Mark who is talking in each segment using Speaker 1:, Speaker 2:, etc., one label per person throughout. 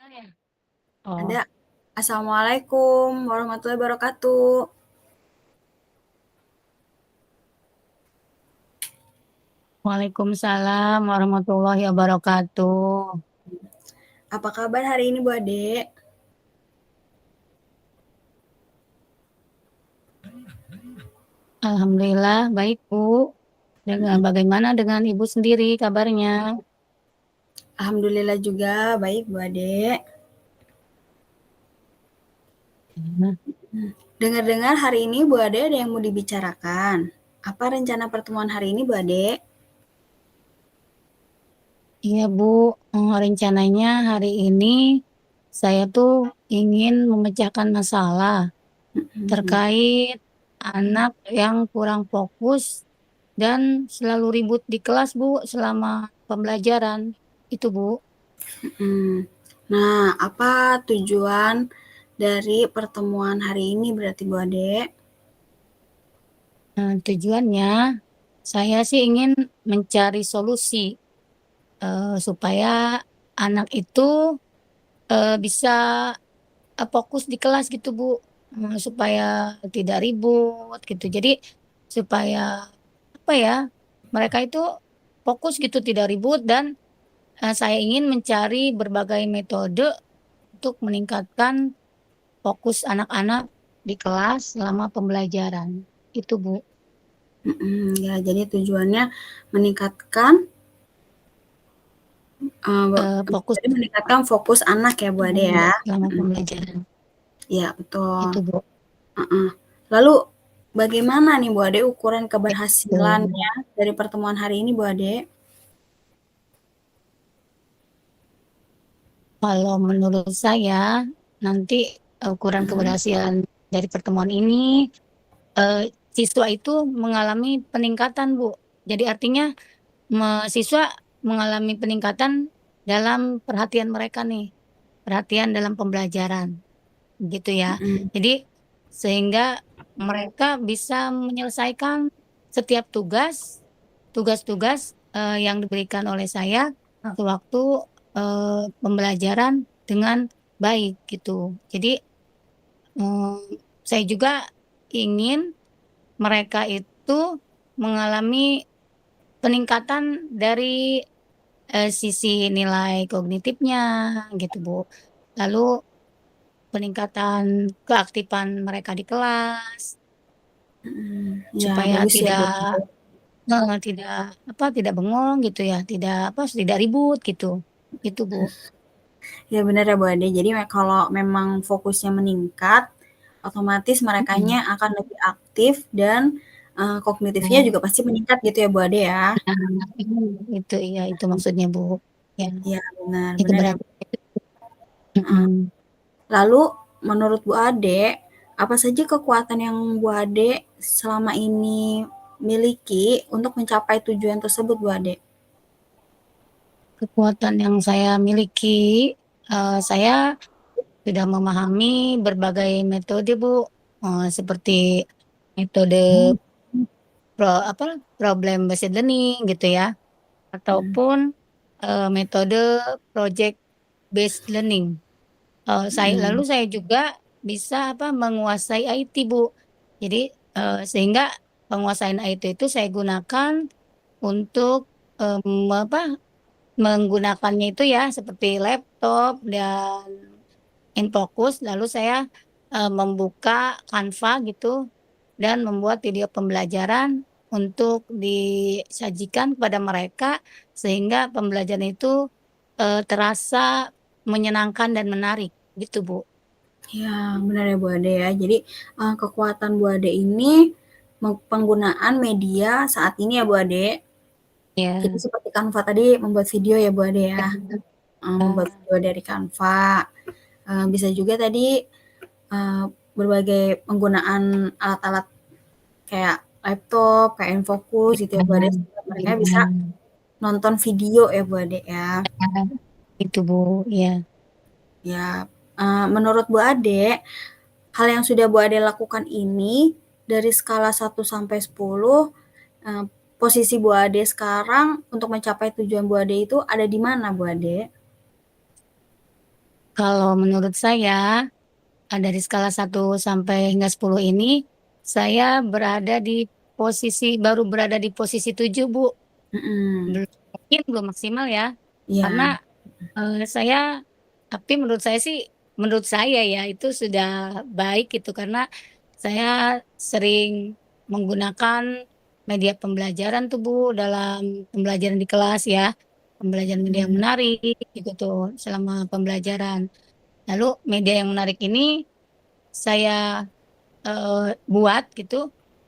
Speaker 1: Oh,
Speaker 2: Ada. Assalamualaikum warahmatullahi wabarakatuh.
Speaker 1: Waalaikumsalam warahmatullahi wabarakatuh.
Speaker 2: Apa kabar hari ini Bu Ade?
Speaker 1: Alhamdulillah baik Bu. Dengan bagaimana dengan Ibu sendiri kabarnya?
Speaker 2: Alhamdulillah juga baik Bu Ade.
Speaker 1: Ya.
Speaker 2: Dengar-dengar hari ini Bu Ade ada yang mau dibicarakan. Apa rencana pertemuan hari ini Bu Ade?
Speaker 1: Iya Bu, rencananya hari ini saya tuh ingin memecahkan masalah terkait anak yang kurang fokus dan selalu ribut di kelas Bu selama pembelajaran. Itu Bu.
Speaker 2: Nah, apa tujuan dari pertemuan hari ini berarti Bu Ade?
Speaker 1: Tujuannya saya sih ingin mencari solusi supaya anak itu bisa fokus di kelas gitu Bu. Supaya tidak ribut gitu. Jadi supaya apa ya, mereka itu fokus gitu, tidak ribut, dan saya ingin mencari berbagai metode untuk meningkatkan fokus anak-anak di kelas selama pembelajaran. Itu Bu.
Speaker 2: Ya, jadi tujuannya meningkatkan
Speaker 1: Fokus
Speaker 2: jadi meningkatkan fokus anak ya Bu Ade ya.
Speaker 1: selama pembelajaran.
Speaker 2: Iya, betul.
Speaker 1: Itu Bu.
Speaker 2: Heeh. Lalu bagaimana nih Bu Ade ukuran
Speaker 1: Tuh.
Speaker 2: keberhasilannya dari pertemuan hari ini Bu Ade?
Speaker 1: Kalau menurut saya, nanti ukuran keberhasilan dari pertemuan ini, siswa itu mengalami peningkatan, Bu. Jadi artinya siswa mengalami peningkatan dalam perhatian mereka nih, perhatian dalam pembelajaran, gitu ya.
Speaker 2: Mhm.
Speaker 1: Jadi sehingga mereka bisa menyelesaikan setiap tugas-tugas yang diberikan oleh saya sewaktu pembelajaran dengan baik gitu. Jadi eh, saya juga ingin mereka itu mengalami peningkatan dari sisi nilai kognitifnya gitu Bu. Lalu peningkatan keaktifan mereka di kelas
Speaker 2: Ya,
Speaker 1: supaya
Speaker 2: bagus ya Bu
Speaker 1: tidak
Speaker 2: Ade.
Speaker 1: tidak bengong gitu ya, tidak ribut gitu. Itu Bu.
Speaker 2: Ya benar ya Bu Ade. Jadi kalau memang fokusnya meningkat, otomatis
Speaker 1: Mm-mm.
Speaker 2: merekanya akan lebih aktif dan kognitifnya
Speaker 1: Ya,
Speaker 2: juga pasti meningkat gitu ya Bu Ade ya.
Speaker 1: itu iya itu maksudnya Bu. Ya,
Speaker 2: Iya, benar,
Speaker 1: itu
Speaker 2: benar ya.
Speaker 1: berarti. Mm-mm.
Speaker 2: Lalu menurut Bu Ade, apa saja kekuatan yang Bu Ade selama ini miliki untuk mencapai tujuan tersebut Bu Ade?
Speaker 1: Kekuatan yang saya miliki, saya sudah memahami berbagai metode Bu. Seperti metode problem based learning gitu ya, ataupun metode project based learning. Lalu
Speaker 2: Mhm.
Speaker 1: saya juga bisa menguasai IT Bu. Jadi sehingga penguasaan IT itu saya gunakan untuk menggunakannya itu ya seperti laptop dan InFocus. Lalu saya membuka Canva gitu dan membuat video pembelajaran untuk disajikan kepada mereka sehingga pembelajaran itu terasa menyenangkan dan menarik gitu Bu.
Speaker 2: Ya, benar ya Bu Ade ya. Jadi kekuatan Bu Ade ini penggunaan media saat ini ya Bu Ade. Jadi
Speaker 1: Ya.
Speaker 2: seperti Canva tadi membuat video ya Bu Ade ya. Membuat
Speaker 1: Ya.
Speaker 2: video dari Canva. Bisa juga tadi berbagai penggunaan alat-alat kayak laptop, kayak Infocus gitu ya Bu Ade. Sehingga mereka bisa nonton video ya Bu Ade ya.
Speaker 1: Itu Bu, ya.
Speaker 2: Ya, menurut Bu Ade, hal yang sudah Bu Ade lakukan ini dari skala 1 sampai 10, posisi Bu Ade sekarang untuk mencapai tujuan Bu Ade itu ada di mana Bu Ade?
Speaker 1: Kalau menurut saya, dari skala 1 sampai hingga 10 ini, saya baru berada di posisi 7, Bu.
Speaker 2: Mhm.
Speaker 1: Mungkin belum maksimal ya,
Speaker 2: Iya.
Speaker 1: karena, tapi menurut saya ya, itu sudah baik gitu, karena saya sering menggunakan media pembelajaran tuh, Bu, dalam pembelajaran di kelas ya. Pembelajaran media yang
Speaker 2: Mhm.
Speaker 1: menarik gitu tuh, selama pembelajaran. Lalu media yang menarik ini saya, buat gitu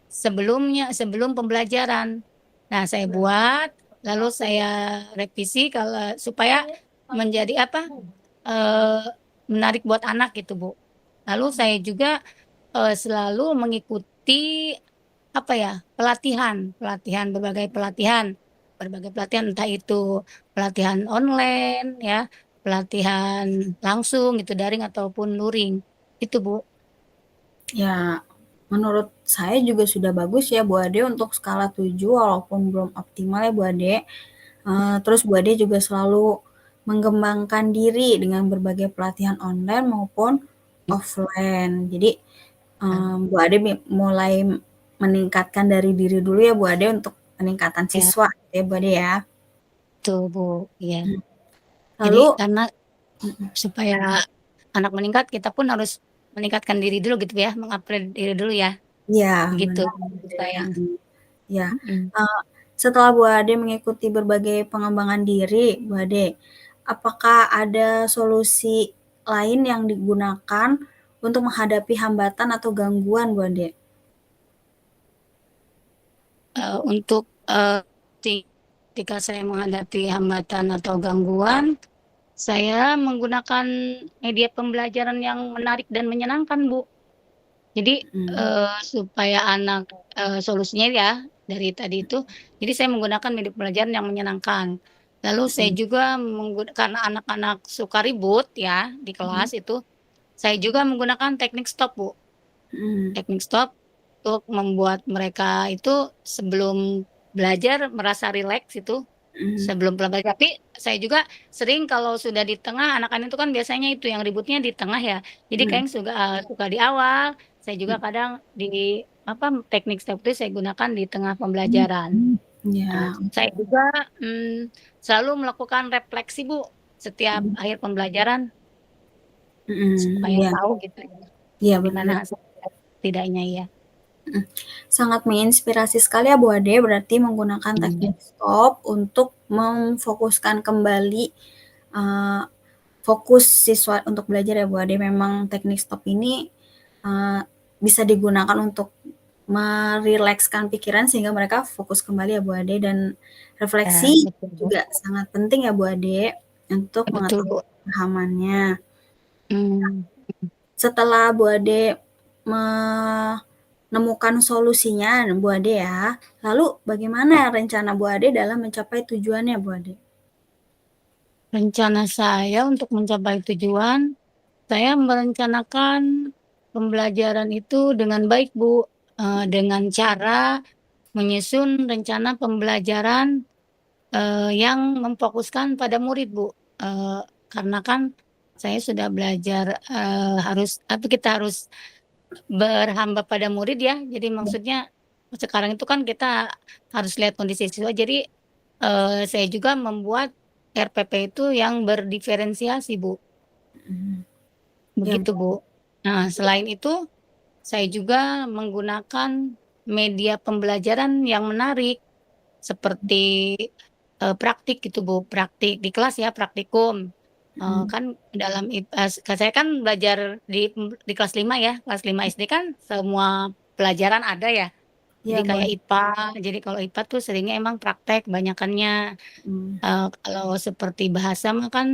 Speaker 1: sebelum pembelajaran. Nah, saya buat, lalu saya revisi supaya menjadi apa, eee, menarik buat anak gitu, Bu. Lalu saya juga, selalu mengikuti apa ya, berbagai pelatihan entah itu pelatihan online ya, pelatihan langsung gitu, daring ataupun luring, itu, Bu.
Speaker 2: Ya, menurut saya juga sudah bagus ya Bu Ade untuk skala 7 walaupun belum optimal ya Bu Ade. Terus Bu Ade juga selalu mengembangkan diri dengan berbagai pelatihan online maupun offline. Jadi, Bu Ade mulai meningkatkan dari diri dulu ya Bu Ade untuk peningkatan
Speaker 1: Ya,
Speaker 2: siswa gitu ya Bu Ade ya.
Speaker 1: betul, Bu, iya. Jadi
Speaker 2: Lalu
Speaker 1: karena supaya anak meningkat, kita pun harus meningkatkan diri dulu gitu ya, meng-upgrade diri dulu ya,
Speaker 2: iya
Speaker 1: begitu
Speaker 2: benar
Speaker 1: menurut saya.
Speaker 2: ya.
Speaker 1: Mhm.
Speaker 2: Setelah Bu Ade mengikuti berbagai pengembangan diri, Bu Ade, apakah ada solusi lain yang digunakan untuk menghadapi hambatan atau gangguan, Bu Ade?
Speaker 1: Untuk, ketika saya menghadapi hambatan atau gangguan, saya menggunakan media pembelajaran yang menarik dan menyenangkan, Bu. Jadi,
Speaker 2: Mhm,
Speaker 1: supaya anak solusinya ya, dari tadi itu, jadi saya menggunakan media pembelajaran yang menyenangkan. Lalu saya
Speaker 2: mhm,
Speaker 1: juga karena anak-anak suka ribut ya, di
Speaker 2: mhm,
Speaker 1: kelas itu, saya juga menggunakan teknik stop, Bu.
Speaker 2: mhm,
Speaker 1: Teknik stop untuk membuat mereka itu sebelum belajar merasa rileks itu,
Speaker 2: mhm,
Speaker 1: sebelum belajar. Tapi saya juga sering kalau sudah di tengah, anak-anak itu kan biasanya itu yang ributnya di tengah ya. Jadi
Speaker 2: mhm,
Speaker 1: kayaknya suka di awal, saya juga
Speaker 2: mhm.
Speaker 1: kadang teknik stop itu saya gunakan di tengah pembelajaran. Nah,
Speaker 2: Ya,
Speaker 1: saya juga, mmm, selalu melakukan refleksi, Bu, setiap
Speaker 2: mhm,
Speaker 1: akhir pembelajaran
Speaker 2: mhm,
Speaker 1: supaya
Speaker 2: iya,
Speaker 1: tahu gitu ya,
Speaker 2: iya
Speaker 1: gimana
Speaker 2: benar.
Speaker 1: hasil tidaknya ya.
Speaker 2: Mhm. Sangat menginspirasi sekali ya Bu Ade, berarti menggunakan
Speaker 1: Mhm.
Speaker 2: teknik stop untuk memfokuskan kembali, eee, fokus siswa untuk belajar ya Bu Ade. Memang teknik stop ini, eee, bisa digunakan untuk merilekskan pikiran sehingga mereka fokus kembali ya Bu Ade, dan
Speaker 1: Ya,
Speaker 2: refleksi
Speaker 1: betul, Bu.
Speaker 2: juga sangat penting ya Bu Ade untuk
Speaker 1: Betul,
Speaker 2: mengetahui
Speaker 1: Bu.
Speaker 2: pemahamannya.
Speaker 1: Mmm,
Speaker 2: Setelah Bu Ade menemukan solusinya Bu Ade ya, lalu bagaimana rencana Bu Ade dalam mencapai tujuannya Bu Ade?
Speaker 1: rencana saya untuk mencapai tujuan, saya merencanakan pembelajaran itu dengan baik, Bu, dengan cara menyusun rencana pembelajaran, yang memfokuskan pada murid, Bu. Karena kan saya sudah belajar, kita harus berhamba pada murid ya. Jadi maksudnya sekarang itu kan kita harus lihat kondisi siswa. Jadi, saya juga membuat RPP itu yang berdiferensiasi, Bu,
Speaker 2: Mhm, ya
Speaker 1: begitu,
Speaker 2: Bu.
Speaker 1: Bu. Nah, selain itu saya juga menggunakan media pembelajaran yang menarik seperti, praktik gitu, Bu, praktik di kelas ya, praktikum.
Speaker 2: Mhm,
Speaker 1: Kan saya kan belajar di kelas 5 ya, kelas 5 SD kan semua pelajaran ada ya. Jadi
Speaker 2: iya Bu
Speaker 1: kayak
Speaker 2: Ade,
Speaker 1: IPA, jadi kalau IPA tuh seringnya emang praktek banyakannya.
Speaker 2: mhm,
Speaker 1: Kalau seperti bahasa mah kan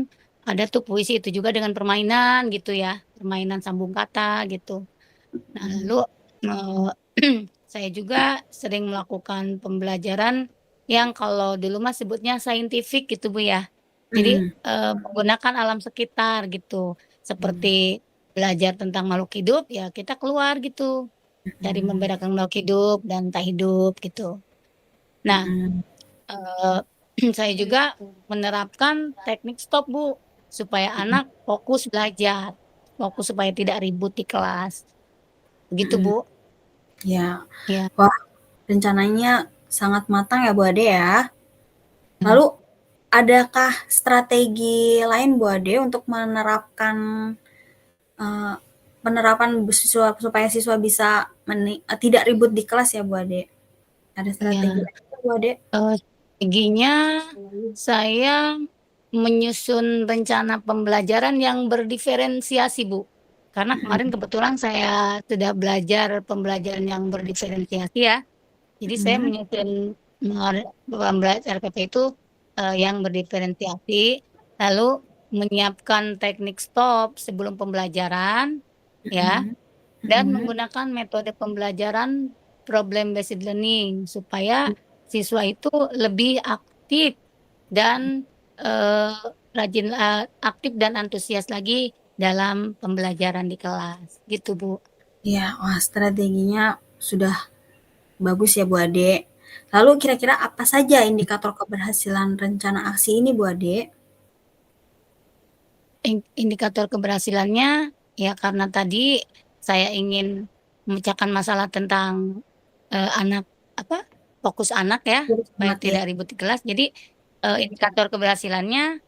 Speaker 1: ada tuh puisi, itu juga dengan permainan gitu ya, permainan sambung kata gitu. Nah,
Speaker 2: mhm,
Speaker 1: lalu, eee, saya juga sering melakukan pembelajaran yang kalau dulu mah sebutnya saintifik gitu, Bu, ya. Jadi,
Speaker 2: mhm,
Speaker 1: menggunakan alam sekitar gitu,
Speaker 2: mhm,
Speaker 1: seperti belajar tentang makhluk hidup, ya kita keluar gitu, cari
Speaker 2: mhm,
Speaker 1: membedakan makhluk hidup dan tak hidup gitu. Nah,
Speaker 2: mhm,
Speaker 1: eee, saya juga menerapkan teknik stop, Bu. supaya anak fokus belajar, fokus supaya tidak ribut di kelas. Begitu,
Speaker 2: Mhm.
Speaker 1: Bu.
Speaker 2: Ya.
Speaker 1: Ya.
Speaker 2: Wah, rencananya sangat matang ya Bu Ade ya.
Speaker 1: Hmm.
Speaker 2: Lalu adakah strategi lain Bu Ade untuk menerapkan eee, penerapan siswa supaya siswa bisa tidak ribut di kelas ya Bu Ade? Ada strategi
Speaker 1: Ya.
Speaker 2: lain nggak Bu Ade?
Speaker 1: Strateginya saya menyusun rencana pembelajaran yang berdiferensiasi, Bu. Karena kemarin
Speaker 2: Mhm,
Speaker 1: kebetulan saya sudah belajar pembelajaran yang berdiferensiasi ya. Jadi saya
Speaker 2: mhm,
Speaker 1: menyusun pembelajaran RPP itu yang berdiferensiasi, lalu menyiapkan teknik stop sebelum pembelajaran, ya,
Speaker 2: mhm,
Speaker 1: dan
Speaker 2: mhm.
Speaker 1: menggunakan metode pembelajaran problem based learning supaya siswa itu lebih aktif dan eh, rajin, aktif dan antusias lagi dalam pembelajaran di kelas, gitu Bu.
Speaker 2: Iya, wah strateginya sudah bagus ya Bu Ade. Lalu kira-kira apa saja indikator keberhasilan rencana aksi ini Bu Ade?
Speaker 1: Indikator keberhasilannya ya karena tadi saya ingin memecahkan masalah tentang anak apa fokus anak ya
Speaker 2: Bagus
Speaker 1: supaya
Speaker 2: banget ya.
Speaker 1: tidak ribut di kelas. Jadi indikator keberhasilannya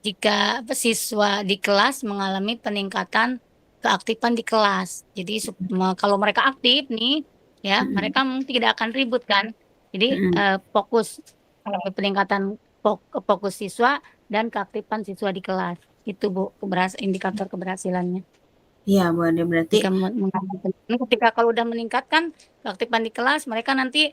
Speaker 1: jika apa, siswa di kelas mengalami peningkatan keaktifan di kelas. Jadi kalau mereka aktif nih ya
Speaker 2: Mhm,
Speaker 1: mereka mungkin tidak akan ribut kan. Jadi
Speaker 2: mhm.
Speaker 1: fokus peningkatan fokus siswa dan keaktifan siswa di kelas. Itu Bu, indikator keberhasilannya.
Speaker 2: Iya Bu Ade, berarti
Speaker 1: Jika ketika kalau udah meningkatkan keaktifan di kelas, mereka nanti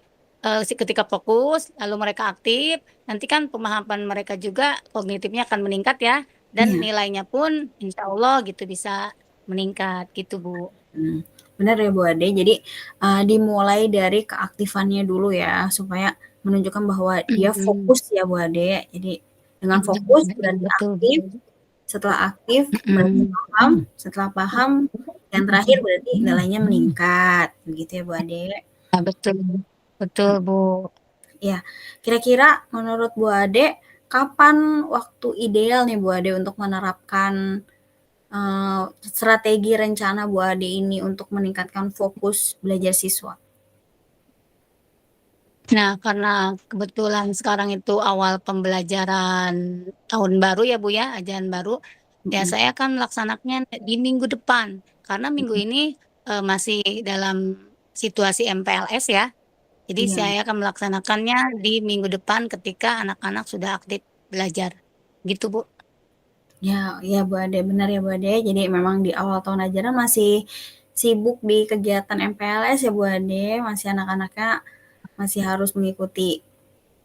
Speaker 1: ketika fokus, lalu mereka aktif, nanti kan pemahaman mereka juga kognitifnya akan meningkat ya, dan
Speaker 2: iya,
Speaker 1: nilainya pun insya Allah gitu bisa meningkat gitu Bu.
Speaker 2: mhm, bener ya Bu Ade. Jadi, dimulai dari keaktifannya dulu ya, supaya menunjukkan bahwa dia
Speaker 1: Mm-mm.
Speaker 2: fokus ya Bu Ade. Jadi dengan fokus berarti
Speaker 1: Betul
Speaker 2: aktif,
Speaker 1: betul.
Speaker 2: setelah aktif berarti
Speaker 1: Mm-mm.
Speaker 2: paham, setelah paham yang terakhir berarti nilainya meningkat, begitu ya Bu Ade?
Speaker 1: Nah, betul betul Bu.
Speaker 2: Iya, kira-kira menurut Bu Ade, kapan waktu ideal nih Bu Ade untuk menerapkan strategi rencana Bu Ade ini untuk meningkatkan fokus belajar siswa?
Speaker 1: Nah, karena kebetulan sekarang itu awal pembelajaran tahun baru ya Bu ya, ajaran baru, ya
Speaker 2: Mhm,
Speaker 1: saya akan melaksanakannya di minggu depan. Karena minggu
Speaker 2: mhm,
Speaker 1: ini masih dalam situasi MPLS ya, jadi
Speaker 2: iya,
Speaker 1: saya akan melaksanakannya di minggu depan ketika anak-anak sudah aktif belajar. Gitu Bu.
Speaker 2: ya, ya Bu Ade, benar ya Bu Ade. Jadi memang di awal tahun ajaran masih sibuk di kegiatan MPLS ya Bu Ade, masih anak-anaknya masih harus mengikuti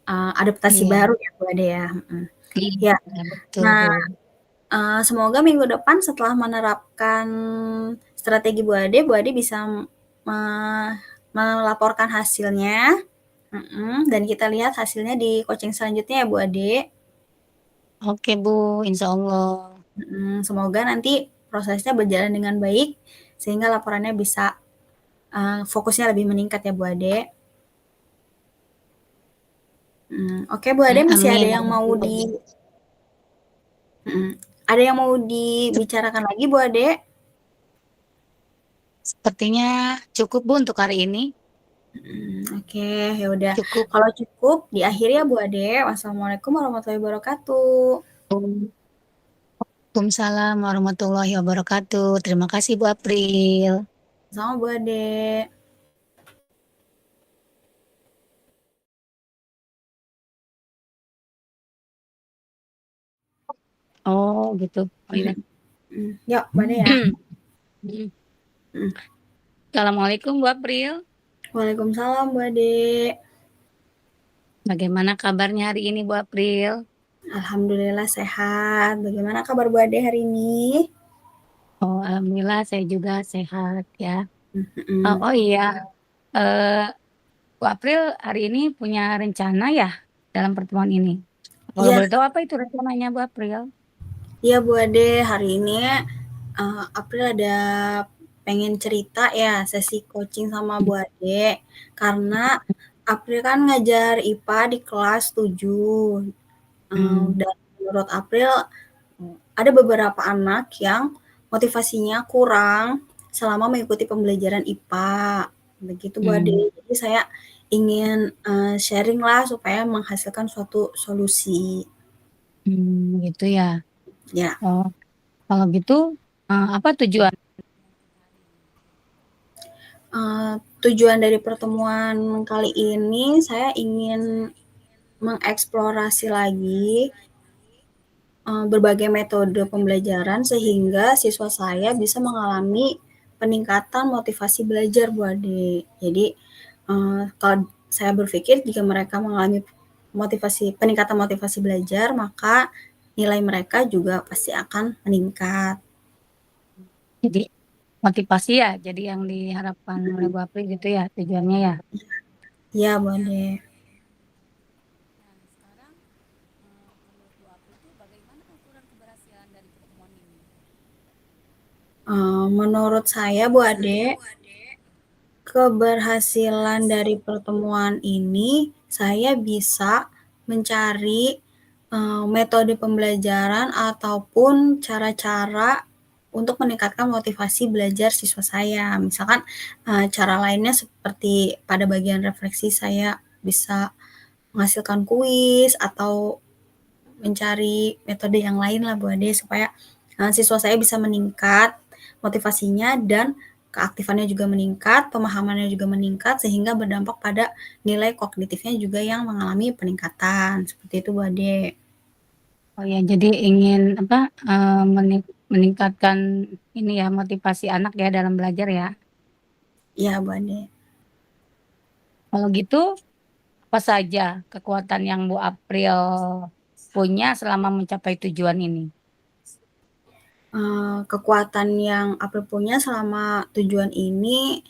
Speaker 2: adaptasi
Speaker 1: Iya,
Speaker 2: baru ya Bu Ade ya. Mhm. Ya,
Speaker 1: iya betul
Speaker 2: nah
Speaker 1: Bu.
Speaker 2: semoga minggu depan setelah menerapkan strategi Bu Ade bisa me melaporkan hasilnya, mhm, dan kita lihat hasilnya di coaching selanjutnya ya Bu Ade.
Speaker 1: Oke Bu, Insya Allah.
Speaker 2: Mhm, semoga nanti prosesnya berjalan dengan baik sehingga laporannya bisa, fokusnya lebih meningkat ya Bu Ade. Oke Bu Ade masih ada
Speaker 1: Amin.
Speaker 2: yang mau mhm, ada yang mau dibicarakan lagi Bu Ade?
Speaker 1: Sepertinya cukup Bu untuk hari ini.
Speaker 2: Oke, ya udah.
Speaker 1: Cukup.
Speaker 2: Kalau cukup diakhiri ya Bu Ade. Wassalamualaikum warahmatullahi wabarakatuh.
Speaker 1: Waalaikumsalam warahmatullahi wabarakatuh. Terima kasih Bu April.
Speaker 2: Sama Bu Ade.
Speaker 1: Oh gitu. Oh iya.
Speaker 2: Yuk Bu Ade ya. Mhm.
Speaker 1: Assalamualaikum Bu April.
Speaker 2: Waalaikumsalam Bu Ade.
Speaker 1: Bagaimana kabarnya hari ini Bu April?
Speaker 2: Alhamdulillah sehat. Bagaimana kabar Bu Ade hari ini?
Speaker 1: Oh Alhamdulillah saya juga sehat ya. Oh,
Speaker 2: Mhm.
Speaker 1: oh iya, eh, Bu April hari ini punya rencana ya dalam pertemuan ini. Kalau
Speaker 2: Iya,
Speaker 1: boleh tahu apa itu rencananya Bu April?
Speaker 2: iya Bu Ade, hari ini April ada pengen cerita ya sesi coaching sama Bu Ade karena April kan ngajar IPA di kelas 7.
Speaker 1: Hmm.
Speaker 2: Dan menurut April ada beberapa anak yang motivasinya kurang selama mengikuti pembelajaran IPA, begitu Bu
Speaker 1: Hmm.
Speaker 2: Ade. Jadi saya ingin, sharing lah supaya menghasilkan suatu solusi.
Speaker 1: Gitu ya.
Speaker 2: Ya,
Speaker 1: Oh, kalau gitu, apa tujuan?
Speaker 2: tujuan dari pertemuan kali ini saya ingin mengeksplorasi lagi berbagai metode pembelajaran sehingga siswa saya bisa mengalami peningkatan motivasi belajar Bu Ade. Jadi kalau saya berpikir jika mereka mengalami peningkatan motivasi belajar, maka nilai mereka juga pasti akan meningkat.
Speaker 1: Jadi motivasi ya, jadi yang diharapkan oleh Bu April gitu ya tujuannya ya.
Speaker 2: Iya Bu Ade.
Speaker 1: Nah, sekarang menurut Bu April itu bagaimana ukuran keberhasilan dari pertemuan ini?
Speaker 2: Menurut saya Bu Ade, keberhasilan dari pertemuan ini saya bisa mencari metode pembelajaran ataupun cara-cara untuk meningkatkan motivasi belajar siswa saya. Misalkan cara lainnya seperti pada bagian refleksi saya bisa menghasilkan kuis atau mencari metode yang lain lah Bu Ade supaya siswa saya bisa meningkat motivasinya dan keaktifannya juga meningkat, pemahamannya juga meningkat sehingga berdampak pada nilai kognitifnya juga yang mengalami peningkatan. Seperti itu Bu Ade.
Speaker 1: Oh ya, jadi ingin apa meningkatkan ini ya motivasi anak ya dalam belajar ya.
Speaker 2: Iya Bu Ade.
Speaker 1: Kalau gitu, apa saja kekuatan yang Bu April punya selama mencapai tujuan ini?
Speaker 2: Kekuatan yang April punya selama tujuan ini,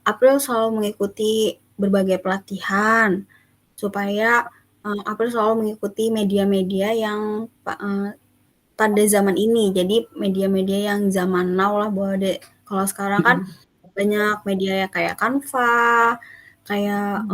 Speaker 2: April selalu mengikuti berbagai pelatihan supaya April selalu mengikuti media-media yang pada zaman ini. Jadi media-media yang zaman now lah Bu Ade. Kalau sekarang kan
Speaker 1: Hmm.
Speaker 2: banyak media ya kayak Canva, kayak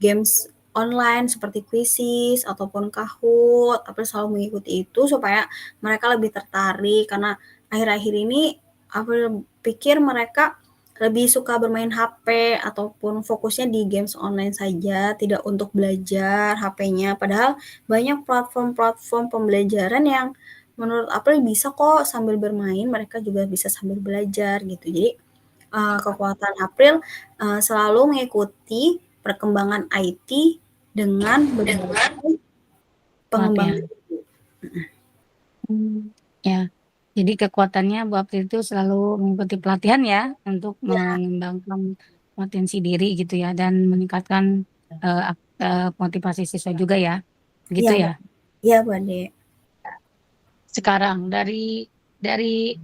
Speaker 2: games online seperti Quizizz ataupun Kahoot. April selalu mengikuti itu supaya mereka lebih tertarik karena akhir-akhir ini April pikir mereka lebih suka bermain HP ataupun fokusnya di games online saja, tidak untuk belajar HP-nya. Padahal banyak platform-platform pembelajaran yang menurut April bisa kok sambil bermain, mereka juga bisa sambil belajar gitu. Jadi kekuatan April selalu mengikuti perkembangan IT dengan berbagai pengembangan.
Speaker 1: Pelatihan. Ya, jadi kekuatannya Bu April itu selalu mengikuti pelatihan ya untuk
Speaker 2: Ya,
Speaker 1: mengembangkan potensi diri gitu ya dan meningkatkan motivasi siswa juga ya, gitu
Speaker 2: iya,
Speaker 1: ya.
Speaker 2: iya Bu Ade.
Speaker 1: Sekarang dari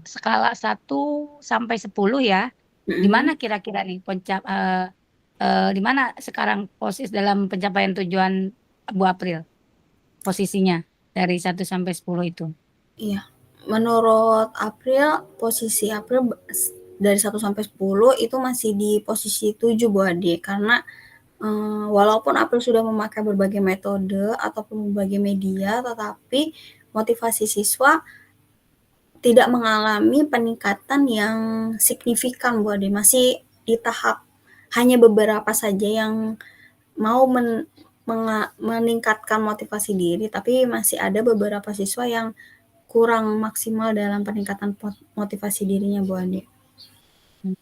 Speaker 1: skala 1 sampai 10 ya, di
Speaker 2: Mm-mm.
Speaker 1: mana kira-kira nih di mana sekarang posisi dalam pencapaian tujuan Bu April posisinya dari 1 sampai 10 itu?
Speaker 2: Iya. Menurut April, posisi April dari 1 sampai 10 itu masih di posisi 7 Bu Ade karena walaupun April sudah memakai berbagai metode ataupun berbagai media, tetapi motivasi siswa tidak mengalami peningkatan yang signifikan Bu Ade. Masih di tahap hanya beberapa saja yang mau meningkatkan motivasi diri, tapi masih ada beberapa siswa yang kurang maksimal dalam peningkatan motivasi dirinya Bu Ade.
Speaker 1: Hmm,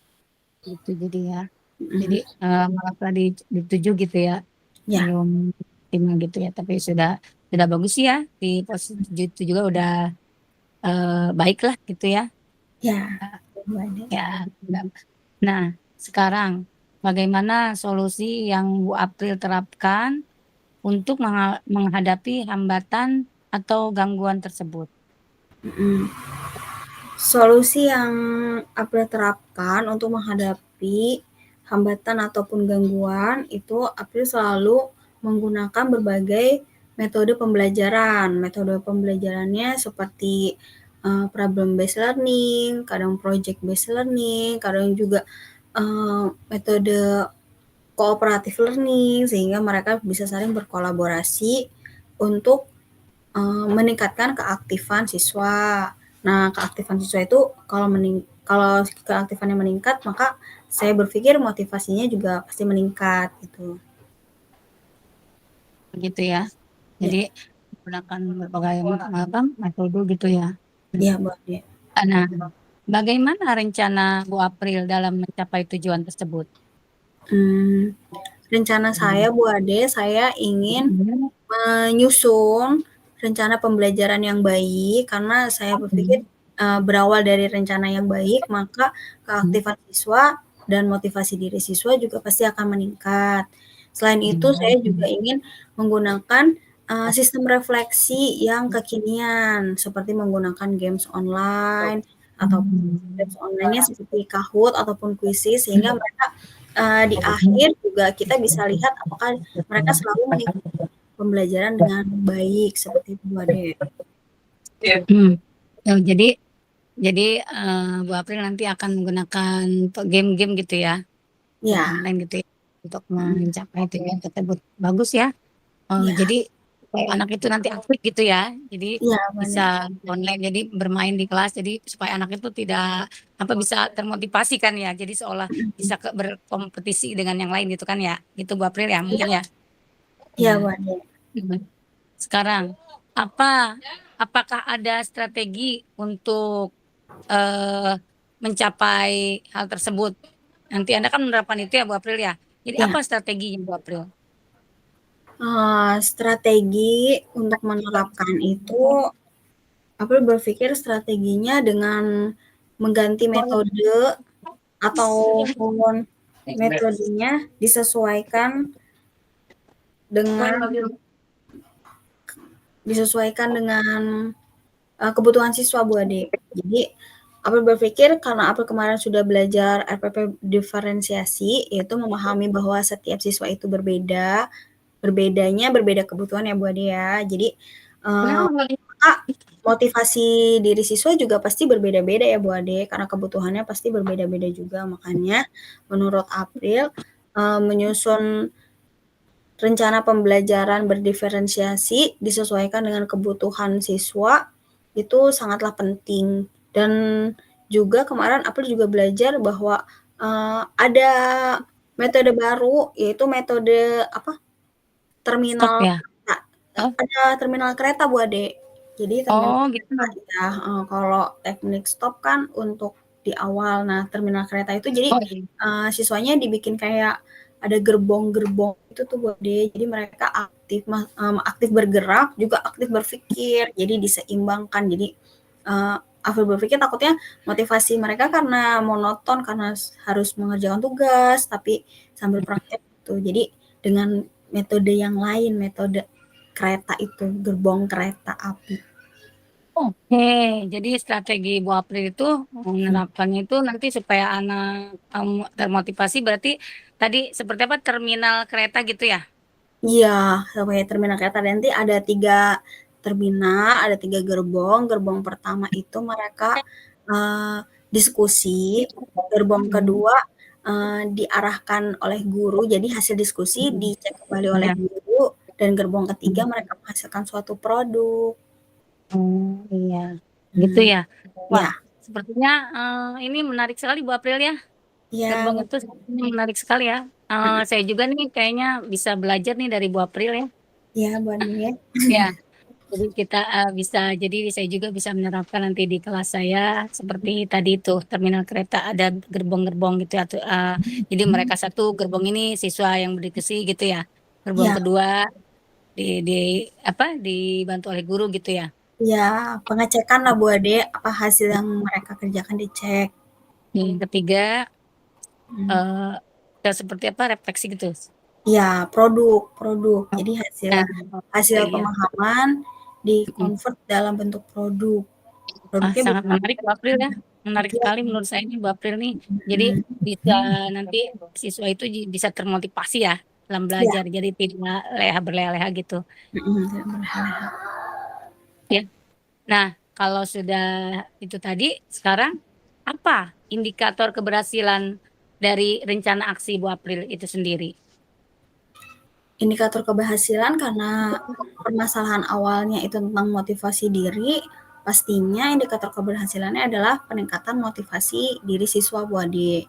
Speaker 1: Gitu jadi ya. Jadi
Speaker 2: Mm.
Speaker 1: malah tadi dituju gitu ya,
Speaker 2: Ya,
Speaker 1: belum optimal gitu ya. Tapi sudah bagus sih ya di posisi 7 itu juga udah baik lah gitu ya.
Speaker 2: ya Bu Ade.
Speaker 1: Ya, nah sekarang bagaimana solusi yang Bu April terapkan untuk menghadapi hambatan atau gangguan tersebut?
Speaker 2: Mm. Solusi yang April terapkan untuk menghadapi hambatan ataupun gangguan itu April selalu menggunakan berbagai metode pembelajaran. Metode pembelajarannya seperti problem based learning, kadang project based learning, kadang juga metode cooperative learning sehingga mereka bisa saling berkolaborasi untuk meningkatkan keaktifan siswa. Nah, keaktifan siswa itu kalau keaktifannya meningkat, maka saya berpikir motivasinya juga pasti meningkat gitu.
Speaker 1: Begitu ya.
Speaker 2: Ya,
Speaker 1: Jadi menggunakan berbagai apa, metode gitu ya.
Speaker 2: iya Bu Ade.
Speaker 1: Nah, bagaimana rencana Bu April dalam mencapai tujuan tersebut?
Speaker 2: Hmm, rencana saya Bu Ade, saya ingin menyusun rencana pembelajaran yang baik karena saya berpikir berawal dari rencana yang baik, maka keaktifan siswa dan motivasi diri siswa juga pasti akan meningkat. Selain itu, saya juga ingin menggunakan sistem refleksi yang kekinian, seperti menggunakan games online atau games online-nya seperti Kahoot ataupun Quizizz, sehingga mereka di akhir juga kita bisa lihat apakah mereka selalu mengikuti pembelajaran dengan baik seperti itu, Ade.
Speaker 1: Hmm. Oh, jadi Bu April nanti akan menggunakan game-game gitu ya, game
Speaker 2: Ya,
Speaker 1: online gitu ya, untuk mencapai tujuan tersebut. Bagus ya.
Speaker 2: ya,
Speaker 1: Jadi supaya anak itu nanti aktif gitu ya. Jadi
Speaker 2: ya, Ade.
Speaker 1: bisa online, jadi bermain di kelas. Jadi supaya anak itu tidak apa bisa termotivasi kan ya. Jadi seolah bisa berkompetisi dengan yang lain gitu kan ya. Gitu Bu April ya mungkin ya.
Speaker 2: Ya,
Speaker 1: Ya.
Speaker 2: Ade.
Speaker 1: Sekarang apakah ada strategi untuk eh, mencapai hal tersebut? Nanti Anda kan menerapkan itu ya Bu April ya. Jadi
Speaker 2: Ya,
Speaker 1: apa strateginya Bu April?
Speaker 2: strategi untuk menerapkan itu, aku berpikir strateginya dengan mengganti metode ataupun metodenya disesuaikan dengan kebutuhan siswa Bu Ade. Jadi April berpikir karena April kemarin sudah belajar RPP diferensiasi, yaitu memahami bahwa setiap siswa itu berbeda, berbeda kebutuhan ya Bu Ade ya. Jadi maka motivasi diri siswa juga pasti berbeda-beda ya Bu Ade, karena kebutuhannya pasti berbeda-beda juga. Makanya menurut April menyusun rencana pembelajaran berdiferensiasi disesuaikan dengan kebutuhan siswa itu sangatlah penting. Dan juga kemarin April juga belajar bahwa ada metode baru, yaitu metode
Speaker 1: Stop
Speaker 2: terminal
Speaker 1: ya?
Speaker 2: kereta.
Speaker 1: Oh,
Speaker 2: Ada terminal kereta Bu Ade. Jadi terminal
Speaker 1: oh gitu.
Speaker 2: kereta ya, kalau teknik stop kan untuk di awal. Nah, terminal kereta itu jadi
Speaker 1: Oh, iya.
Speaker 2: siswanya dibikin kayak ada gerbong-gerbong itu tuh Bu Ade. Jadi mereka aktif bergerak, juga aktif berpikir. Jadi diseimbangkan. Jadi Afif berpikir takutnya motivasi mereka karena monoton, karena harus mengerjakan tugas, tapi sambil praktek gitu. Jadi dengan metode yang lain, metode kereta itu, gerbong kereta api.
Speaker 1: Oke, jadi strategi Bu April itu menerapkannya itu nanti supaya anak termotivasi berarti tadi seperti apa terminal kereta gitu ya?
Speaker 2: Iya, sampai terminal kereta nanti ada 3 terminal, ada 3 gerbong. Gerbong pertama itu mereka uh, diskusi, gerbong kedua diarahkan oleh guru, jadi hasil diskusi dicek kembali oleh
Speaker 1: Ya.
Speaker 2: guru, dan gerbong ketiga mereka menghasilkan suatu produk.
Speaker 1: Oh iya, gitu
Speaker 2: Hmm,
Speaker 1: ya. Wah,
Speaker 2: ya,
Speaker 1: sepertinya ini menarik sekali Bu April ya.
Speaker 2: ya,
Speaker 1: Gerbong itu sepertinya menarik sekali ya. Saya juga nih kayaknya bisa belajar nih dari Bu April ya.
Speaker 2: ya, Bu Ade.
Speaker 1: Ya, jadi kita jadi saya juga bisa menerapkan nanti di kelas saya seperti tadi itu terminal kereta ada gerbong-gerbong gitu ya. Jadi mereka satu gerbong ini siswa yang berdiskusi gitu ya. Gerbong
Speaker 2: Ya,
Speaker 1: kedua di apa dibantu oleh guru gitu ya.
Speaker 2: ya, pengecekan lah Bu Ade, apa hasil yang mereka kerjakan dicek.
Speaker 1: Yang ketiga
Speaker 2: Hmm.
Speaker 1: eh seperti apa refleksi gitu.
Speaker 2: Iya, produk. Jadi hasil
Speaker 1: Nah,
Speaker 2: hasil
Speaker 1: oh iya.
Speaker 2: pemahaman di-convert dalam bentuk produk. Produknya
Speaker 1: Sangat
Speaker 2: bisa
Speaker 1: menarik Bu April ya. Menarik
Speaker 2: iya,
Speaker 1: sekali menurut saya ini Bu April nih. Jadi
Speaker 2: mhm,
Speaker 1: bisa nanti siswa itu bisa termotivasi ya dalam
Speaker 2: iya,
Speaker 1: belajar. Jadi tidak berleha-leha gitu.
Speaker 2: mhm,
Speaker 1: Ya. Nah, kalau sudah itu tadi, sekarang apa indikator keberhasilan dari rencana aksi Bu April itu sendiri?
Speaker 2: Indikator keberhasilan karena permasalahan awalnya itu tentang motivasi diri, pastinya indikator keberhasilannya adalah peningkatan motivasi diri siswa Bu Ade.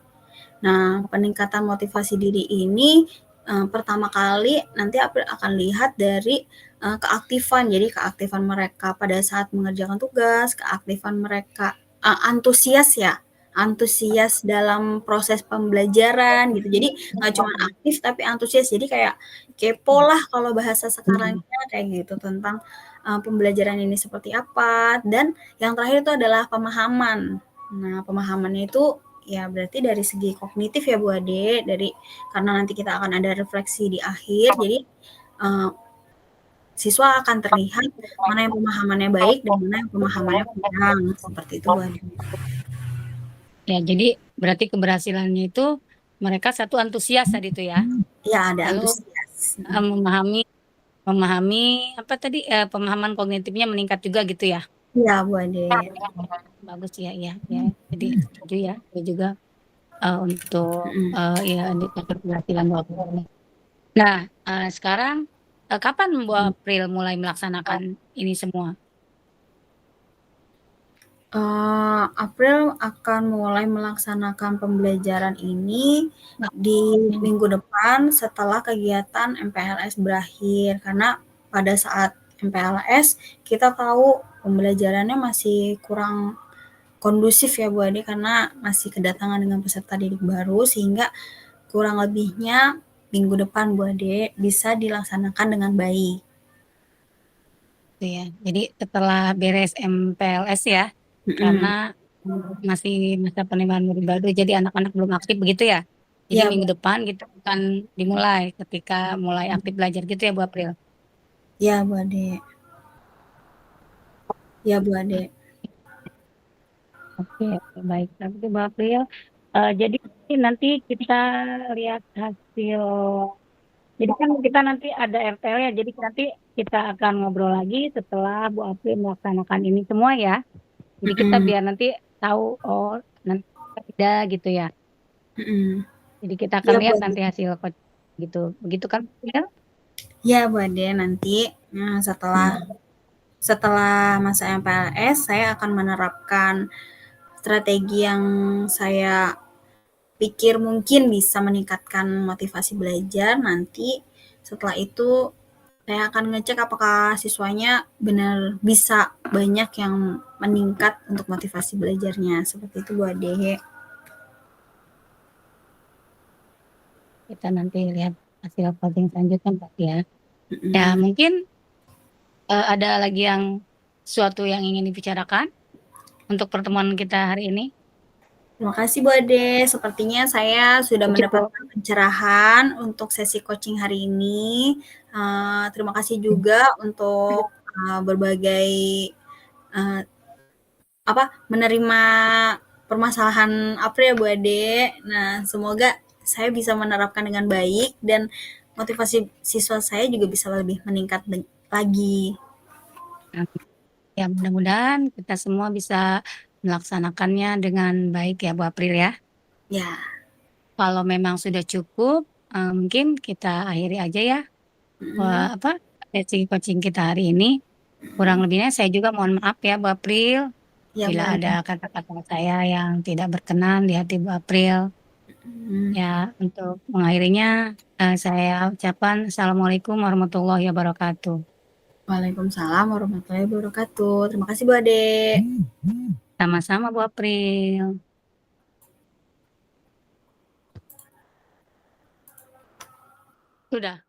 Speaker 2: Nah, peningkatan motivasi diri ini pertama kali nanti akan lihat dari keaktifan. Jadi keaktifan mereka pada saat mengerjakan tugas, keaktifan mereka antusias ya, antusias dalam proses pembelajaran gitu. Jadi nggak cuma aktif tapi antusias. Jadi kayak kepo lah kalau bahasa sekarangnya kayak gitu tentang pembelajaran ini seperti apa. Dan yang terakhir itu adalah pemahaman. Nah, pemahamannya itu ya berarti dari segi kognitif ya Bu Ade, karena nanti kita akan ada refleksi di akhir, jadi siswa akan terlihat mana yang pemahamannya baik dan mana yang pemahamannya kurang, seperti itu Bu Ade.
Speaker 1: Ya, jadi berarti keberhasilannya itu mereka satu antusias tadi itu ya.
Speaker 2: Ya, ada
Speaker 1: Lalu
Speaker 2: antusias.
Speaker 1: memahami apa tadi pemahaman kognitifnya meningkat juga gitu ya.
Speaker 2: Iya Bu Ade.
Speaker 1: Bagus ya, ya, ya. Jadi setuju ya, saya juga untuk ya indikator keberhasilan Bu April ini. Nah, sekarang kapan Bu April mulai melaksanakan ini semua?
Speaker 2: April akan mulai melaksanakan pembelajaran ini di minggu depan setelah kegiatan MPLS berakhir, karena pada saat MPLS kita tahu pembelajarannya masih kurang kondusif ya Bu Ade, karena masih kedatangan dengan peserta didik baru, sehingga kurang lebihnya minggu depan Bu Ade bisa dilaksanakan dengan baik.
Speaker 1: Gitu ya. Jadi setelah beres MPLS ya, karena masih masa penerimaan murid baru, jadi anak-anak belum aktif begitu ya. Jadi
Speaker 2: Ya,
Speaker 1: minggu depan kita akan dimulai ketika mulai aktif belajar gitu ya Bu April.
Speaker 2: ya Bu Ade. Ya Bu Ade.
Speaker 1: Oke, baik. Tapi Bu April, jadi nanti kita lihat hasil. Jadi kan kita nanti ada RTL ya, jadi nanti kita akan ngobrol lagi setelah Bu April melaksanakan ini semua ya. Jadi kita biar nanti tahu, oh nanti tidak gitu ya. Jadi kita akan
Speaker 2: Ya Bu
Speaker 1: lihat
Speaker 2: Ade.
Speaker 1: nanti hasil gitu. Begitu kan? Ya?
Speaker 2: Ya Bu Ade, nanti setelah masa MPLS saya akan menerapkan strategi yang saya pikir mungkin bisa meningkatkan motivasi belajar. Nanti setelah itu saya akan ngecek apakah siswanya benar bisa banyak yang meningkat untuk motivasi belajarnya. Seperti itu Bu Ade.
Speaker 1: Kita nanti lihat hasil voting selanjutnya Pak ya. Ya mungkin ada lagi sesuatu yang ingin dibicarakan untuk pertemuan kita hari ini.
Speaker 2: Terima kasih Bu Ade, sepertinya saya sudah
Speaker 1: Cukup.
Speaker 2: mendapatkan pencerahan untuk sesi coaching hari ini. Terima kasih juga untuk berbagai menerima permasalahan April ya Bu Ade. Nah, semoga saya bisa menerapkan dengan baik dan motivasi siswa saya juga bisa lebih meningkat lagi.
Speaker 1: Ya mudah-mudahan kita semua bisa melaksanakannya dengan baik ya Bu April ya.
Speaker 2: Ya.
Speaker 1: Kalau memang sudah cukup, mungkin kita akhiri aja ya. Sesi coaching kita hari ini. Kurang lebihnya saya juga mohon maaf ya Bu April.
Speaker 2: Ya Bu
Speaker 1: Bila
Speaker 2: Ade.
Speaker 1: ada kata-kata saya yang tidak berkenan di hati Bu April. Ya, untuk mengakhirinya saya ucapkan Assalamualaikum warahmatullahi wabarakatuh.
Speaker 2: Waalaikumsalam warahmatullahi wabarakatuh. Terima kasih Bu Ade.
Speaker 1: Sama-sama Bu April. Sudah.